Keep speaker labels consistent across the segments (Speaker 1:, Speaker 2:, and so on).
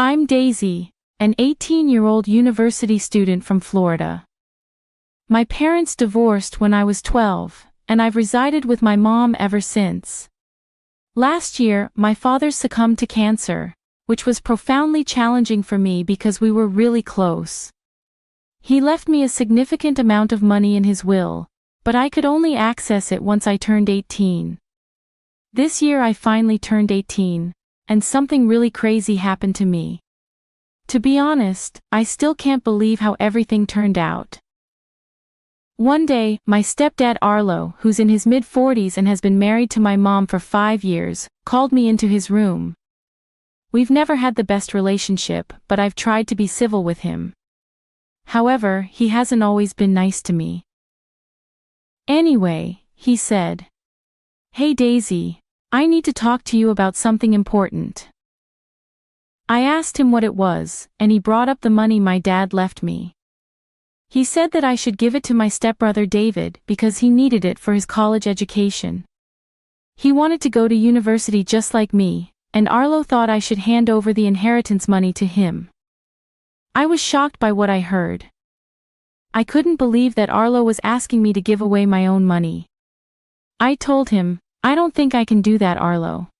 Speaker 1: I'm Daisy, an 18-year-old university student from Florida. My parents divorced when I was 12, and I've resided with my mom ever since. Last year, my father succumbed to cancer, which was profoundly challenging for me because we were really close. He left me a significant amount of money in his will, but I could only access it once I turned 18. This year I finally turned 18, and something really crazy happened to me. To be honest, I still can't believe how everything turned out. One day, my stepdad Arlo, who's in his mid-40s and has been married to my mom for 5 years, called me into his room. We've never had the best relationship, but I've tried to be civil with him. However, he hasn't always been nice to me. Anyway, he said, "Hey Daisy, I need to talk to you about something important." I asked him what it was, and he brought up the money my dad left me. He said that I should give it to my stepbrother David because he needed it for his college education. He wanted to go to university just like me, and Arlo thought I should hand over the inheritance money to him. I was shocked by what I heard. I couldn't believe that Arlo was asking me to give away my own money. I told him, "I don't think I can do that, Arlo.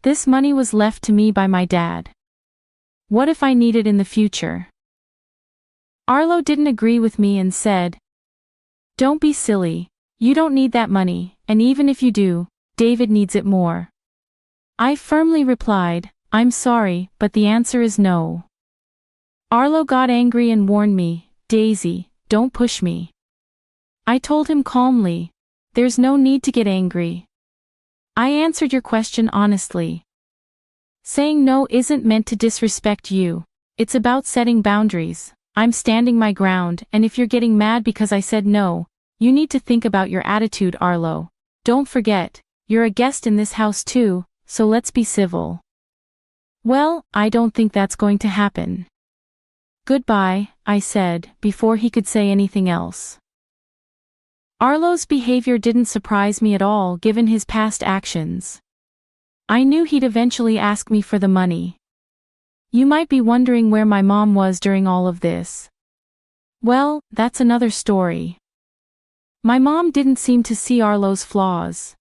Speaker 1: This money was left to me by my dad. What if I need it in the future?" Arlo didn't agree with me and said, "Don't be silly, you don't need that money, and even if you do, David needs it more." I firmly replied, "I'm sorry, but the answer is no." Arlo got angry and warned me, "Daisy, don't push me." I told him calmly, "There's no need to get angry. I answered your question honestly. Saying no isn't meant to disrespect you, it's about setting boundaries. I'm standing my ground, and if you're getting mad because I said no, you need to think about your attitude, Arlo. Don't forget, you're a guest in this house too, so let's be civil." "Well, I don't think that's going to happen." "Goodbye," I said, before he could say anything else. Arlo's behavior didn't surprise me at all given his past actions. I knew he'd eventually ask me for the money. You might be wondering where my mom was during all of this. Well, that's another story. My mom didn't seem to see Arlo's flaws.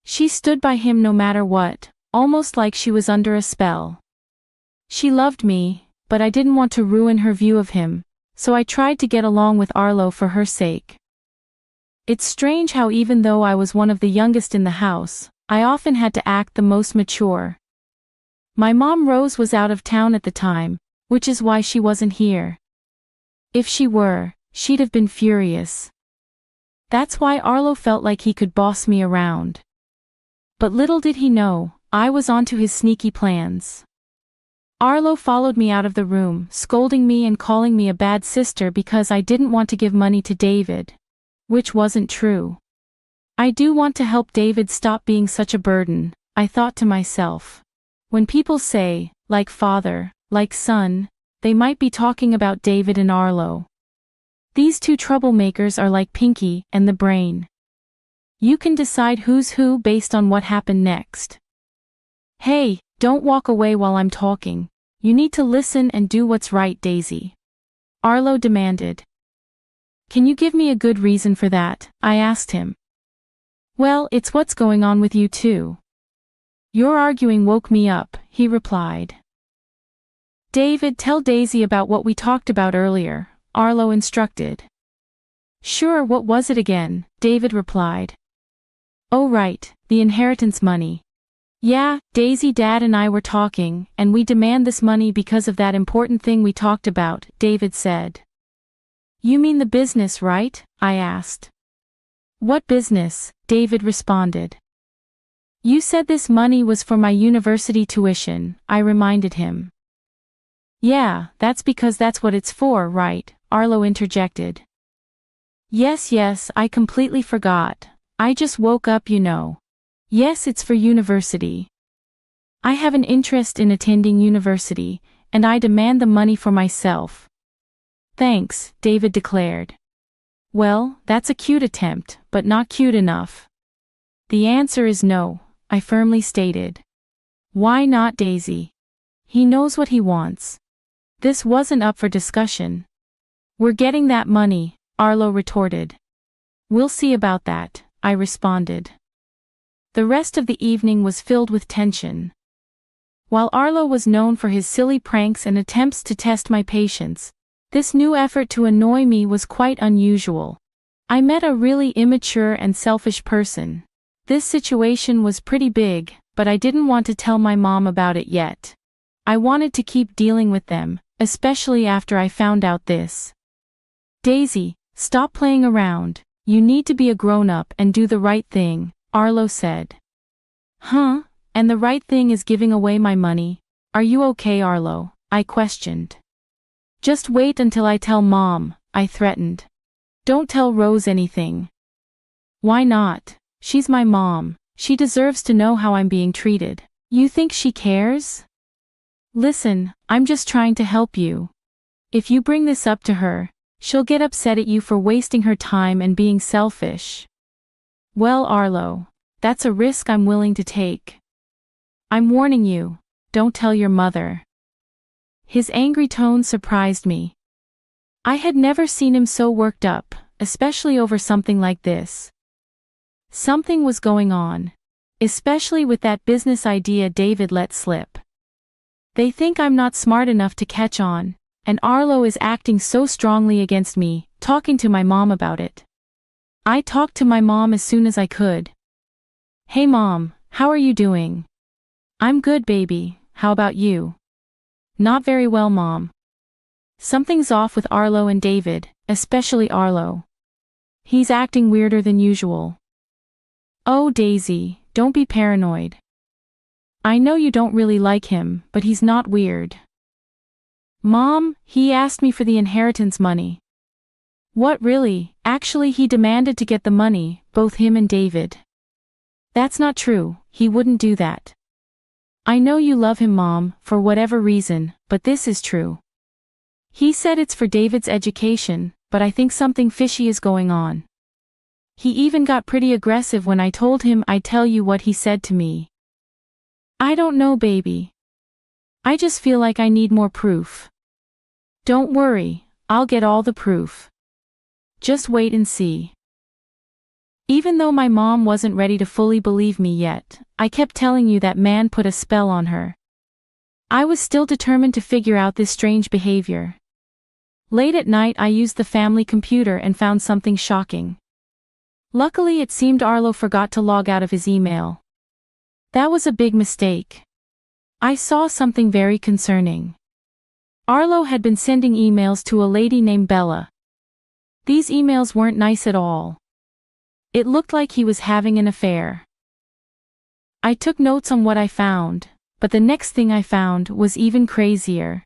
Speaker 1: She stood by him no matter what, almost like she was under a spell. She loved me, but I didn't want to ruin her view of him, so I tried to get along with Arlo for her sake. It's strange how even though I was one of the youngest in the house, I often had to act the most mature. My mom Rose was out of town at the time, which is why she wasn't here. If she were, she'd have been furious. That's why Arlo felt like he could boss me around. But little did he know, I was onto his sneaky plans. Arlo followed me out of the room, scolding me and calling me a bad sister because I didn't want to give money to David. Which wasn't true. I do want to help David stop being such a burden, I thought to myself. When people say, like father, like son, they might be talking about David and Arlo. These two troublemakers are like Pinky and the brain. You can decide who's who based on what happened next. "Hey, don't walk away while I'm talking. You need to listen and do what's right, Daisy," Arlo demanded. "Can you give me a good reason for that?" I asked him. "Well, it's what's going on with you too. Your arguing woke me up," he replied. "David, tell Daisy about what we talked about earlier," Arlo instructed. "Sure, what was it again?" David replied. "Oh right, the inheritance money. Yeah, Daisy, Dad and I were talking, and we demand this money because of that important thing we talked about," David said. "You mean the business, right?" I asked. "What business?" David responded. "You said this money was for my university tuition," I reminded him. "Yeah, that's because that's what it's for, right?" Arlo interjected. Yes, I completely forgot. I just woke up, you know. Yes, it's for university. I have an interest in attending university, and I demand the money for myself." "Thanks," David declared. "Well, that's a cute attempt, but not cute enough." "The answer is no," I firmly stated. "Why not, Daisy? He knows what he wants. This wasn't up for discussion. We're getting that money, Arlo retorted. We'll see about that, I responded. The rest of the evening was filled with tension. While Arlo was known for his silly pranks and attempts to test my patience, this new effort to annoy me was quite unusual. I met a really immature and selfish person. This situation was pretty big, but I didn't want to tell my mom about it yet. I wanted to keep dealing with them, especially after I found out this. Daisy, stop playing around. You need to be a grown-up and do the right thing, Arlo said. Huh? And the right thing is giving away my money? Are you okay, Arlo? I questioned. Just wait until I tell Mom, I threatened. Don't tell Rose anything. Why not? She's my mom. She deserves to know how I'm being treated. You think she cares? Listen, I'm just trying to help you. If you bring this up to her, she'll get upset at you for wasting her time and being selfish. Well, Arlo, that's a risk I'm willing to take. I'm warning you, don't tell your mother. His angry tone surprised me. I had never seen him so worked up, especially over something like this. Something was going on, especially with that business idea David let slip. They think I'm not smart enough to catch on, and Arlo is acting so strongly against me, talking to my mom about it. I talked to my mom as soon as I could. Hey Mom, how are you doing? I'm good, baby, how about you? Not very well, Mom. Something's off with Arlo and David, especially Arlo. He's acting weirder than usual. Oh, Daisy, don't be paranoid. I know you don't really like him, but he's not weird. Mom, he asked me for the inheritance money. What, really? Actually, he demanded to get the money, both him and David. That's not true, he wouldn't do that. I know you love him, Mom, for whatever reason, but this is true. He said it's for David's education, but I think something fishy is going on. He even got pretty aggressive when I told him I'd tell you what he said to me. I don't know, baby. I just feel like I need more proof. Don't worry, I'll get all the proof. Just wait and see. Even though my mom wasn't ready to fully believe me yet, I kept telling you that man put a spell on her. I was still determined to figure out this strange behavior. Late at night I used the family computer and found something shocking. Luckily it seemed Arlo forgot to log out of his email. That was a big mistake. I saw something very concerning. Arlo had been sending emails to a lady named Bella. These emails weren't nice at all. It looked like he was having an affair. I took notes on what I found, but the next thing I found was even crazier.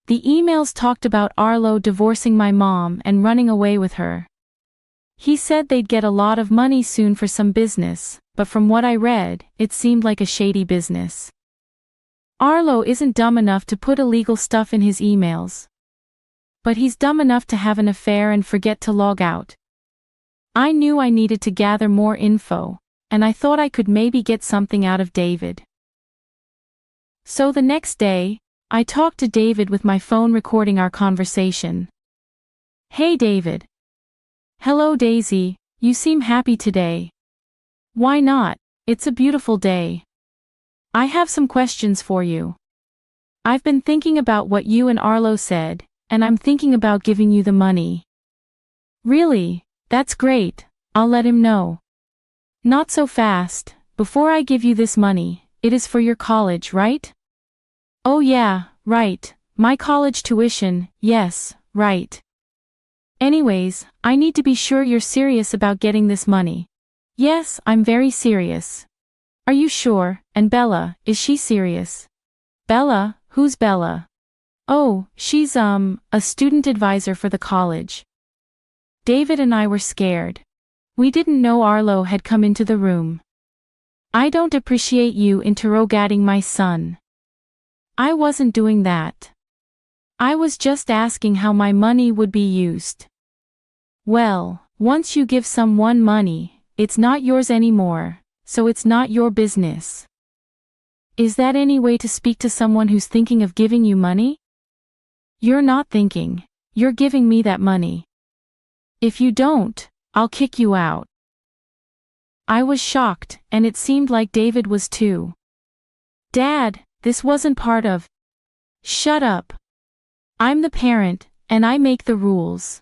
Speaker 1: The emails talked about Arlo divorcing my mom and running away with her. He said they'd get a lot of money soon for some business, but from what I read, it seemed like a shady business. Arlo isn't dumb enough to put illegal stuff in his emails. But he's dumb enough to have an affair and forget to log out. I knew I needed to gather more info, and I thought I could maybe get something out of David. So the next day, I talked to David with my phone recording our conversation. Hey David. Hello Daisy, you seem happy today. Why not? It's a beautiful day. I have some questions for you. I've been thinking about what you and Arlo said, and I'm thinking about giving you the money. Really? That's great, I'll let him know. Not so fast, before I give you this money, it is for your college, right? Oh yeah, right, my college tuition, yes, right. Anyways, I need to be sure you're serious about getting this money. Yes, I'm very serious. Are you sure? And Bella, is she serious? Bella? Who's Bella? Oh, she's a student advisor for the college. David and I were scared. We didn't know Arlo had come into the room. I don't appreciate you interrogating my son. I wasn't doing that. I was just asking how my money would be used. Well, once you give someone money, it's not yours anymore, so it's not your business. Is that any way to speak to someone who's thinking of giving you money? You're not thinking. You're giving me that money. If you don't, I'll kick you out. I was shocked, and it seemed like David was too. Dad, this wasn't part of. Shut up. I'm the parent, and I make the rules.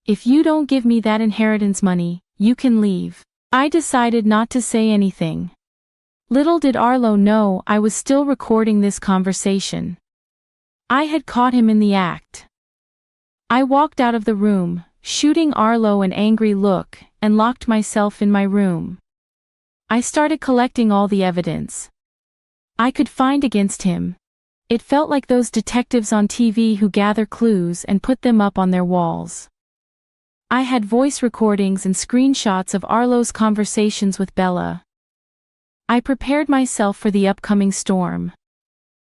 Speaker 1: If you don't give me that inheritance money, you can leave. I decided not to say anything. Little did Arlo know I was still recording this conversation. I had caught him in the act. I walked out of the room, shooting Arlo an angry look, and locked myself in my room. I started collecting all the evidence I could find against him. It felt like those detectives on TV who gather clues and put them up on their walls. I had voice recordings and screenshots of Arlo's conversations with Bella. I prepared myself for the upcoming storm.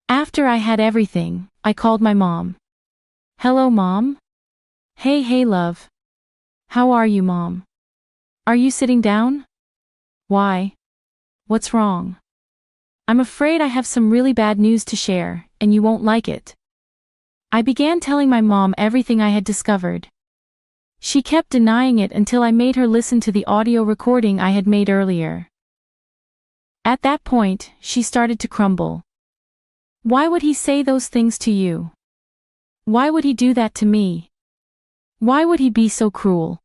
Speaker 1: After I had everything, I called my mom. Hello, Mom? Hey love. How are you, Mom? Are you sitting down? Why? What's wrong? I'm afraid I have some really bad news to share, and you won't like it. I began telling my mom everything I had discovered. She kept denying it until I made her listen to the audio recording I had made earlier. At that point, she started to crumble. Why would he say those things to you? Why would he do that to me? Why would he be so cruel?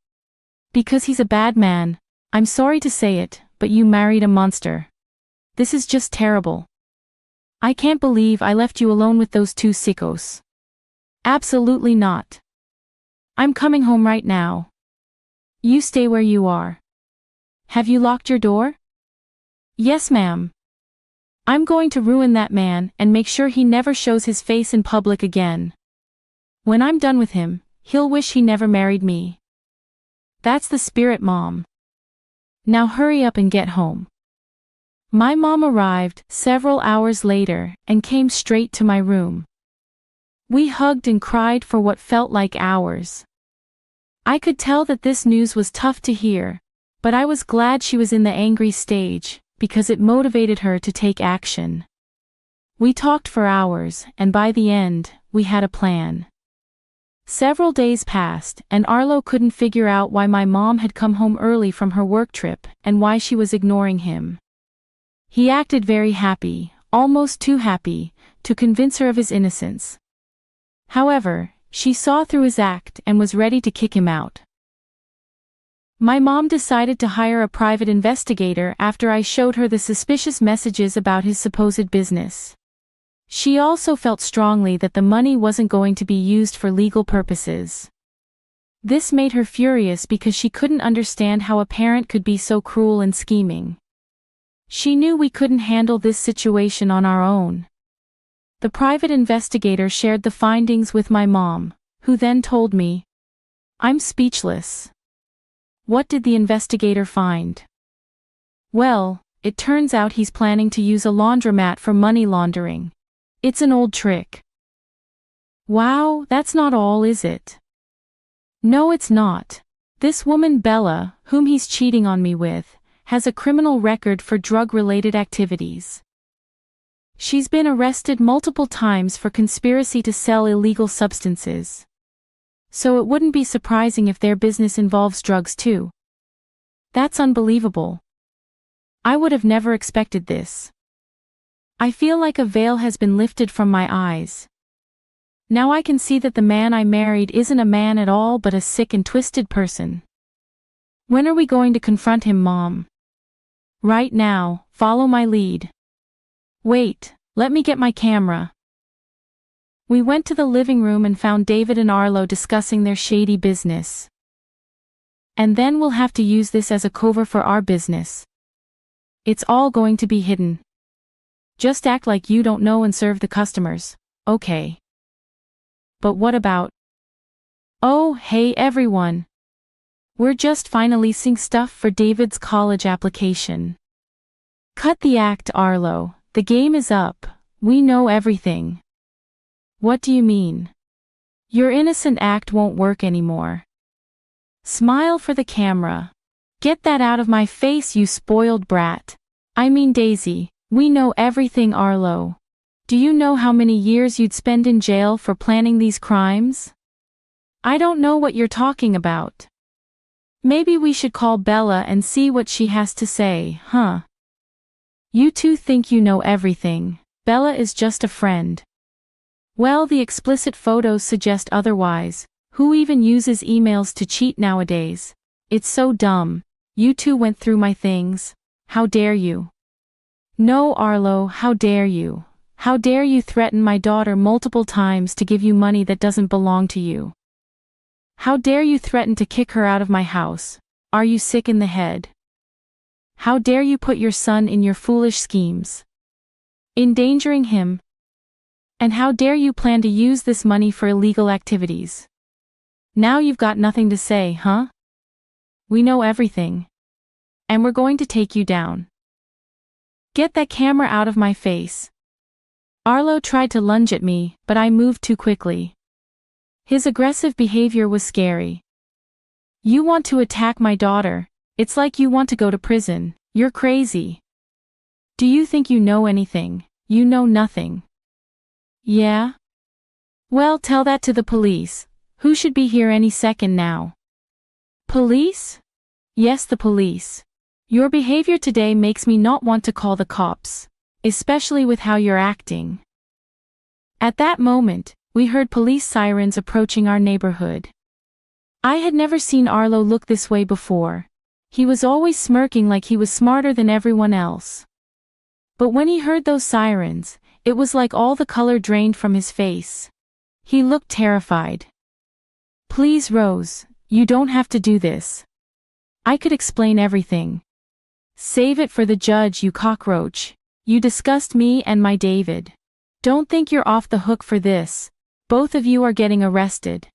Speaker 1: Because he's a bad man. I'm sorry to say it, but you married a monster. This is just terrible. I can't believe I left you alone with those two sickos. Absolutely not. I'm coming home right now. You stay where you are. Have you locked your door? Yes, ma'am. I'm going to ruin that man and make sure he never shows his face in public again. When I'm done with him, he'll wish he never married me. That's the spirit, Mom. Now hurry up and get home. My mom arrived several hours later and came straight to my room. We hugged and cried for what felt like hours. I could tell that this news was tough to hear, but I was glad she was in the angry stage, because it motivated her to take action. We talked for hours, and by the end, we had a plan. Several days passed, and Arlo couldn't figure out why my mom had come home early from her work trip and why she was ignoring him. He acted very happy, almost too happy, to convince her of his innocence. However, she saw through his act and was ready to kick him out. My mom decided to hire a private investigator after I showed her the suspicious messages about his supposed business. She also felt strongly that the money wasn't going to be used for legal purposes. This made her furious because she couldn't understand how a parent could be so cruel and scheming. She knew we couldn't handle this situation on our own. The private investigator shared the findings with my mom, who then told me. I'm speechless. What did the investigator find? Well, it turns out he's planning to use a laundromat for money laundering. It's an old trick. Wow, that's not all, is it? No, it's not. This woman Bella, whom he's cheating on me with, has a criminal record for drug-related activities. She's been arrested multiple times for conspiracy to sell illegal substances. So it wouldn't be surprising if their business involves drugs too. That's unbelievable. I would have never expected this. I feel like a veil has been lifted from my eyes. Now I can see that the man I married isn't a man at all but a sick and twisted person. When are we going to confront him, Mom? Right now, follow my lead. Wait, let me get my camera. We went to the living room and found David and Arlo discussing their shady business. And then we'll have to use this as a cover for our business. It's all going to be hidden. Just act like you don't know and serve the customers, okay? But what about? Oh, hey everyone. We're just finalizing stuff for David's college application. Cut the act, Arlo. The game is up. We know everything. What do you mean? Your innocent act won't work anymore. Smile for the camera. Get that out of my face, you spoiled brat. I mean Daisy, We know everything, Arlo. Do you know how many years you'd spend in jail for planning these crimes? I don't know what you're talking about. Maybe we should call Bella and see what she has to say, huh? You two think you know everything. Bella is just a friend. Well, the explicit photos suggest otherwise. Who even uses emails to cheat nowadays? It's so dumb. You two went through my things. How dare you? No, Arlo, how dare you? How dare you threaten my daughter multiple times to give you money that doesn't belong to you? How dare you threaten to kick her out of my house? Are you sick in the head? How dare you put your son in your foolish schemes? Endangering him? And how dare you plan to use this money for illegal activities? Now you've got nothing to say, huh? We know everything. And we're going to take you down. Get that camera out of my face. Arlo tried to lunge at me, but I moved too quickly. His aggressive behavior was scary. You want to attack my daughter? It's like you want to go to prison. You're crazy. Do you think you know anything? You know nothing. Yeah? Well, tell that to the police, who should be here any second now. Police? Yes, the police. Your behavior today makes me not want to call the cops, especially with how you're acting. At that moment, we heard police sirens approaching our neighborhood. I had never seen Arlo look this way before. He was always smirking like he was smarter than everyone else. But when he heard those sirens, it was like all the color drained from his face. He looked terrified. Please, Rose, you don't have to do this. I could explain everything. Save it for the judge, you cockroach. You disgust me and my David. Don't think you're off the hook for this. Both of you are getting arrested.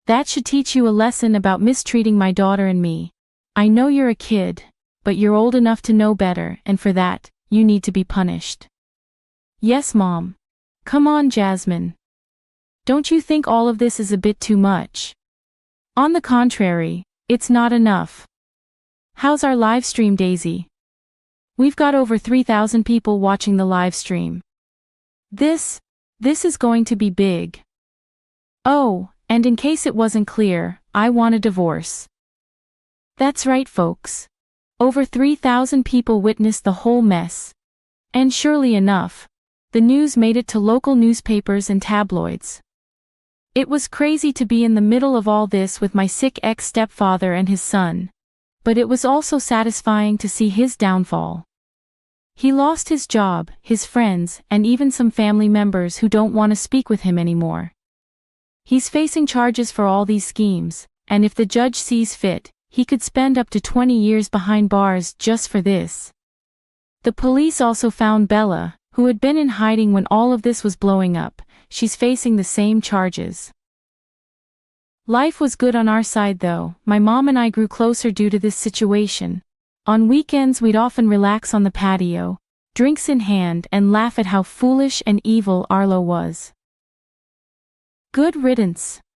Speaker 1: That should teach you a lesson about mistreating my daughter and me. I know you're a kid, but you're old enough to know better, and for that, you need to be punished. Yes, Mom. Come on, Jasmine. Don't you think all of this is a bit too much? On the contrary, it's not enough. How's our live stream, Daisy? We've got over 3,000 people watching the live stream. This is going to be big. Oh, and in case it wasn't clear, I want a divorce. That's right, folks. Over 3,000 people witnessed the whole mess. And surely enough, the news made it to local newspapers and tabloids. It was crazy to be in the middle of all this with my sick ex-stepfather and his son. But it was also satisfying to see his downfall. He lost his job, his friends, and even some family members who don't want to speak with him anymore. He's facing charges for all these schemes, and if the judge sees fit, he could spend up to 20 years behind bars just for this. The police also found Bella, who had been in hiding when all of this was blowing up. She's facing the same charges. Life was good on our side though. My mom and I grew closer due to this situation. On weekends we'd often relax on the patio, drinks in hand, and laugh at how foolish and evil Arlo was. Good riddance.